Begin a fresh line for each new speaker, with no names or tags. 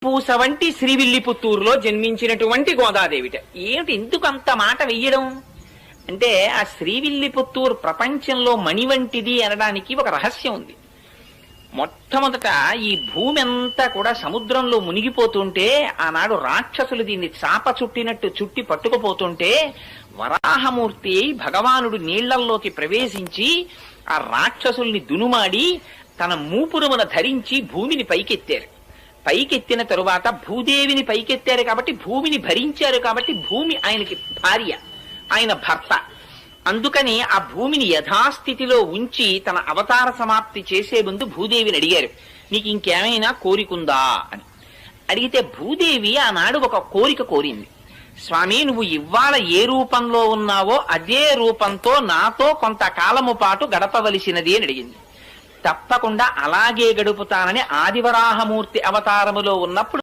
పూస వంటి శ్రీవిల్లిపుత్తూరులో జన్మించినటువంటి గోదాదేవిట. ఏమిటి ఎందుకు అంత మాట వెయ్యడం అంటే, ఆ శ్రీవిల్లిపుత్తూరు ప్రపంచంలో మణి వంటిది అనడానికి ఒక రహస్యం ఉంది. మొట్టమొదట ఈ భూమి అంతా కూడా సముద్రంలో మునిగిపోతుంటే, ఆనాడు రాక్షసులు దీన్ని చాప చుట్టినట్టు చుట్టి పట్టుకుపోతుంటే, వరాహమూర్తి భగవానుడు నీళ్లల్లోకి ప్రవేశించి ఆ రాక్షసుల్ని దునుమాడి తన మూపురమున ధరించి భూమిని పైకెత్తారు. పైకెత్తిన తరువాత భూదేవిని పైకెత్తారు కాబట్టి భూమిని భరించారు కాబట్టి భూమి ఆయనకి భార్య, ఆయన భర్త. అందుకని ఆ భూమిని యథాస్థితిలో ఉంచి తన అవతార సమాప్తి చేసే ముందు భూదేవిని అడిగారు, నీకు ఇంకేమైనా కోరికుందా అని. అడిగితే భూదేవి ఆనాడు ఒక కోరిక కోరింది. స్వామి, నువ్వు ఇవాళ ఏ రూపంలో ఉన్నావో అదే రూపంతో నాతో కొంతకాలము పాటు గడపవలసినది అని అడిగింది. తప్పకుండా అలాగే గడుపుతానని ఆదివరాహమూర్తి అవతారములో ఉన్నప్పుడు